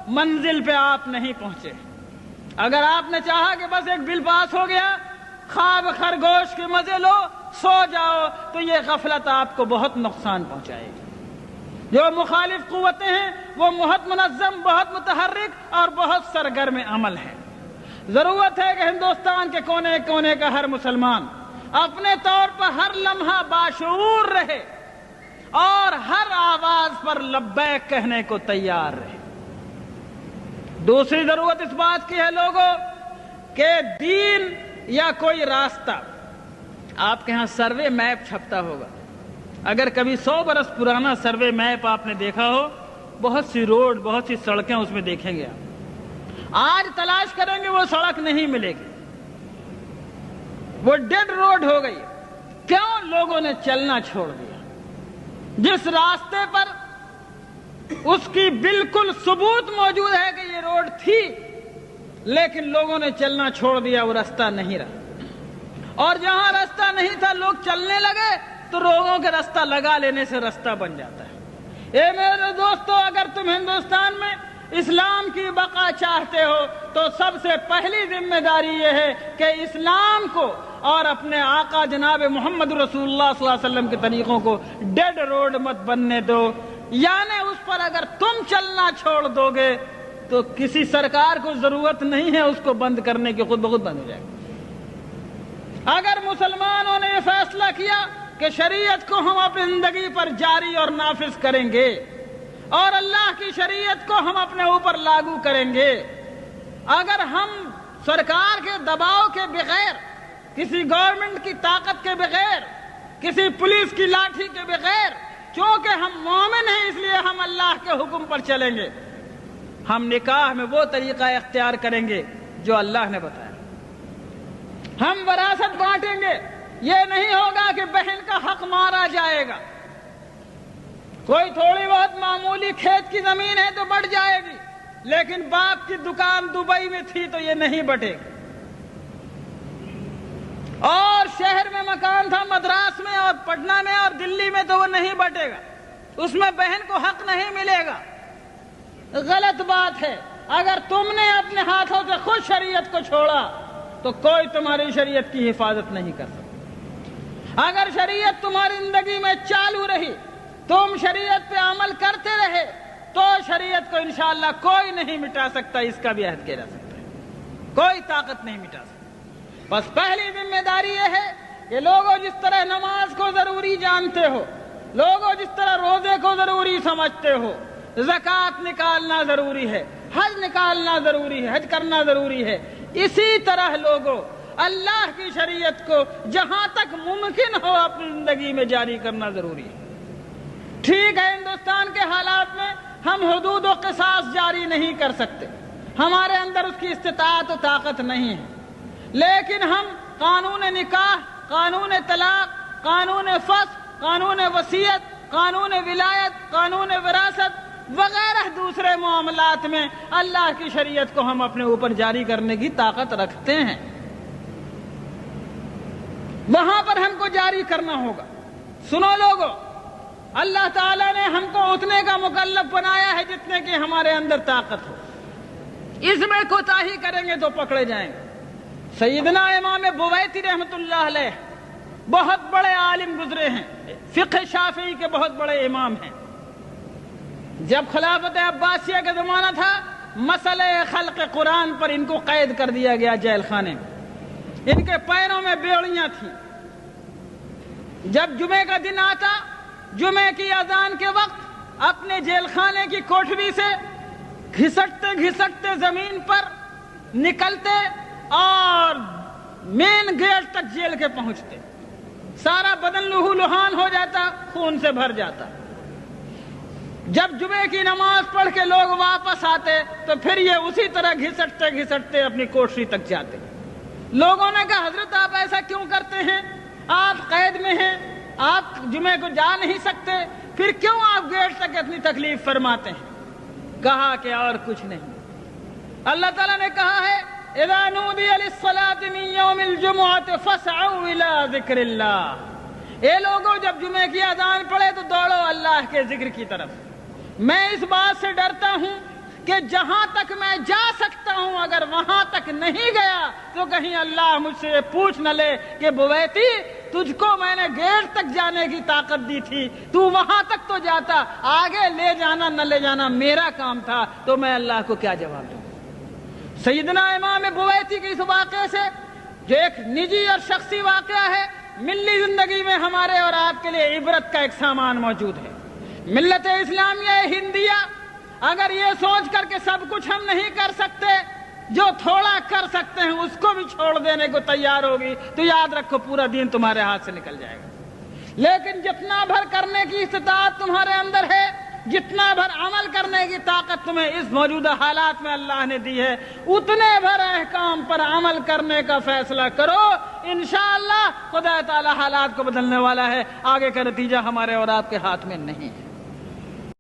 منزل پہ آپ نہیں پہنچے۔ اگر آپ نے چاہا کہ بس ایک بل پاس ہو گیا، خواب خرگوش کے مزے لو، سو جاؤ، تو یہ غفلت آپ کو بہت نقصان پہنچائے گی۔ جو مخالف قوتیں ہیں وہ بہت منظم، بہت متحرک اور بہت سرگرم عمل ہے۔ ضرورت ہے کہ ہندوستان کے کونے کونے کا ہر مسلمان اپنے طور پر ہر لمحہ باشعور رہے اور ہر آواز پر لبیک کہنے کو تیار رہے۔ دوسری ضرورت اس بات کی ہے لوگوں کہ دین یا کوئی راستہ، آپ کے ہاں سروے میپ چھپتا ہوگا، اگر کبھی 100 برس پرانا سروے میپ آپ نے دیکھا ہو، بہت سی روڈ، بہت سی سڑکیں اس میں دیکھیں گے آپ۔ آج تلاش کریں گے وہ سڑک نہیں ملے گی، وہ ڈیڈ روڈ ہو گئی۔ کیوں؟ لوگوں نے چلنا چھوڑ دیا۔ جس راستے پر اس کی بالکل ثبوت موجود ہے کہ یہ روڈ تھی، لیکن لوگوں نے چلنا چھوڑ دیا، وہ راستہ نہیں رہا۔ اور جہاں راستہ نہیں تھا لوگ چلنے لگے تو لوگوں کے راستہ لگا لینے سے راستہ بن جاتا ہے۔ اے میرے دوستو، اگر تم ہندوستان میں اسلام کی بقا چاہتے ہو تو سب سے پہلی ذمہ داری یہ ہے کہ اسلام کو اور اپنے آقا جناب محمد رسول اللہ صلی اللہ علیہ وسلم کے طریقوں کو ڈیڈ روڈ مت بننے دو۔ یعنی اس پر اگر تم چلنا چھوڑ دو گے تو کسی سرکار کو ضرورت نہیں ہے اس کو بند کرنے کی، خود بخود بند ہو جائے گا۔ اگر مسلمانوں نے یہ فیصلہ کیا کہ شریعت کو ہم اپنی زندگی پر جاری اور نافذ کریں گے اور اللہ کی شریعت کو ہم اپنے اوپر لاگو کریں گے، اگر ہم سرکار کے دباؤ کے بغیر، کسی گورنمنٹ کی طاقت کے بغیر، کسی پولیس کی لاٹھی کے بغیر، چونکہ ہم مومن ہیں اس لیے ہم اللہ کے حکم پر چلیں گے، ہم نکاح میں وہ طریقہ اختیار کریں گے جو اللہ نے بتایا۔ ہم وراثت بانٹیں گے، یہ نہیں ہوگا کہ بہن کا حق مارا جائے گا۔ کوئی تھوڑی بہت معمولی کھیت کی زمین ہے تو بٹ جائے گی، لیکن باپ کی دکان دبئی میں تھی تو یہ نہیں بٹے گی، اور شہر میں مکان تھا مدراس میں اور پٹنہ میں اور دلی میں تو وہ نہیں بٹے گا، اس میں بہن کو حق نہیں ملے گا۔ غلط بات ہے۔ اگر تم نے اپنے ہاتھوں سے خود شریعت کو چھوڑا تو کوئی تمہاری شریعت کی حفاظت نہیں کر سکتا۔ اگر شریعت تمہاری زندگی میں چالو رہی، تم شریعت پہ عمل کرتے رہے، تو شریعت کو انشاءاللہ کوئی نہیں مٹا سکتا، اس کا بھی عہد کیا جا سکتا ہے، کوئی طاقت نہیں مٹا سکتا۔ بس پہلی ذمہ داری یہ ہے کہ لوگوں جس طرح نماز کو ضروری جانتے ہو، لوگوں جس طرح روزے کو ضروری سمجھتے ہو، زکوٰۃ نکالنا ضروری ہے، حج نکالنا ضروری ہے، حج کرنا ضروری ہے، اسی طرح لوگوں اللہ کی شریعت کو جہاں تک ممکن ہو اپنی زندگی میں جاری کرنا ضروری ہے۔ ٹھیک ہے، ہندوستان کے حالات میں ہم حدود و قصاص جاری نہیں کر سکتے، ہمارے اندر اس کی استطاعت و طاقت نہیں ہے، لیکن ہم قانون نکاح، قانون طلاق، قانون فسخ، قانون وصیت، قانون ولایت، قانون وراثت وغیرہ دوسرے معاملات میں اللہ کی شریعت کو ہم اپنے اوپر جاری کرنے کی طاقت رکھتے ہیں، وہاں پر ہم کو جاری کرنا ہوگا۔ سنو لوگوں، اللہ تعالیٰ نے ہم کو اتنے کا مکلف بنایا ہے جتنے کی ہمارے اندر طاقت ہو، اس میں کوتاہی کریں گے تو پکڑے جائیں گے۔ سیدنا امام بویتی رحمۃ اللہ علیہ بہت بڑے عالم گزرے ہیں، فقہ شافعی کے بہت بڑے امام ہیں۔ جب خلافت عباسیہ کا زمانہ تھا، مسئلہ خلق قرآن پر ان کو قید کر دیا گیا جیل خانے میں، ان کے پیروں میں بیڑیاں تھیں۔ جب جمعے کا دن آتا، جمعے کی اذان کے وقت اپنے جیل خانے کی کوٹھری سے گھسٹتے گھسٹتے زمین پر نکلتے اور مین گیٹ تک جیل کے پہنچتے، سارا بدن لہو لہان ہو جاتا، خون سے بھر جاتا۔ جب جمعے کی نماز پڑھ کے لوگ واپس آتے تو پھر یہ اسی طرح گھسٹتے گھسٹتے اپنی کوٹھری تک جاتے۔ لوگوں نے کہا حضرت آپ ایسا کیوں کرتے ہیں؟ آپ قید میں ہیں، آپ جمعے کو جا نہیں سکتے، پھر کیوں آپ گیٹ تک اتنی تکلیف فرماتے ہیں؟ کہا کہ اور کچھ نہیں، اللہ تعالیٰ نے کہا ہے اذا نودی للصلاة من یوم الجمعة فاسعوا الى ذکر اللہ۔ اے لوگوں، جب جمعے کی اذان پڑے تو دوڑو اللہ کے ذکر کی طرف۔ میں اس بات سے ڈرتا ہوں کہ جہاں تک میں جا سکتا ہوں اگر وہاں تک نہیں گیا تو کہیں اللہ مجھ سے یہ پوچھ نہ لے کہ بویتی تجھ کو میں نے گیٹ تک جانے کی طاقت دی تھی، تو وہاں تک تو جاتا، آگے لے جانا نہ لے جانا میرا کام تھا، تو میں اللہ کو کیا جواب دوں۔ سیدنا امام بویتی کے اس واقعے سے جو ایک نجی اور شخصی واقعہ ہے، ملی زندگی میں ہمارے اور آپ کے لیے عبرت کا ایک سامان موجود ہے۔ ملت اسلامیہ ہندیہ اگر یہ سوچ کر کے سب کچھ ہم نہیں کر سکتے، جو تھوڑا کر سکتے ہیں اس کو بھی چھوڑ دینے کو تیار ہوگی تو یاد رکھو پورا دین تمہارے ہاتھ سے نکل جائے گا۔ لیکن جتنا بھر کرنے کی استطاعت تمہارے اندر ہے، جتنا بھر عمل کرنے کی طاقت تمہیں اس موجودہ حالات میں اللہ نے دی ہے، اتنے بھر احکام پر عمل کرنے کا فیصلہ کرو، انشاءاللہ خدا تعالی حالات کو بدلنے والا ہے۔ آگے کا نتیجہ ہمارے اور آپ کے ہاتھ میں نہیں ہے۔